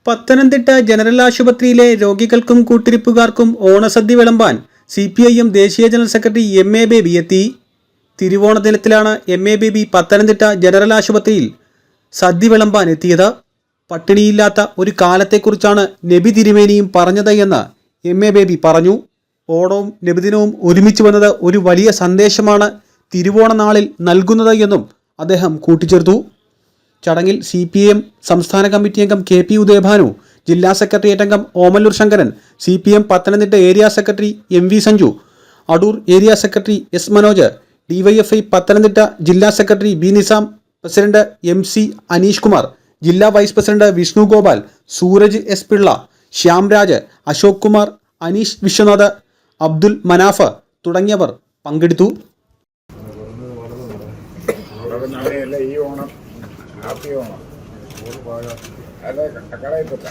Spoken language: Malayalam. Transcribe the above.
പത്തനംതിട്ട ജനറൽ ആശുപത്രിയിലെ രോഗികൾക്കും കൂട്ടിരിപ്പുകാർക്കും ഓണസദ്യ വിളമ്പാൻ CPIM ദേശീയ ജനറൽ സെക്രട്ടറി MA ബേബി എത്തി. തിരുവോണ ദിനത്തിലാണ് MA ബേബി പത്തനംതിട്ട ജനറൽ ആശുപത്രിയിൽ സദ്യ വിളമ്പാൻ എത്തിയത്. പട്ടിണിയില്ലാത്ത ഒരു കാലത്തെക്കുറിച്ചാണ് നബി തിരുമേനിയും പറഞ്ഞത് എന്ന് MA ബേബി പറഞ്ഞു. ഓണവും നബിദിനവും ഒരുമിച്ച് വന്നത് ഒരു വലിയ സന്ദേശമാണ് തിരുവോണ നാളിൽ നൽകുന്നത് എന്നും അദ്ദേഹം കൂട്ടിച്ചേർത്തു. ചടങ്ങിൽ CPIM സംസ്ഥാന കമ്മിറ്റി അംഗം KP ഉദയഭാനു, ജില്ലാ സെക്രട്ടേറിയറ്റ് അംഗം Omallur Sankaran, CPIM Pathanamthitta area secretary MV Sanju, Adoor area secretary S Manoj, DYFI Pathanamthitta ജില്ലാ secretary B Nisam, president MC Aneesh Kumar, ജില്ലാ vice president Vishnu Gopal, Sooraj S Pillai, Shyamraj, Ashok Kumar, Aneesh Viswanath, Abdul Manaf തുടങ്ങിയവർ പങ്കെടുത്തു. ഹാപ്പി ഓണം. അല്ല കടയിൽപ്പെട്ട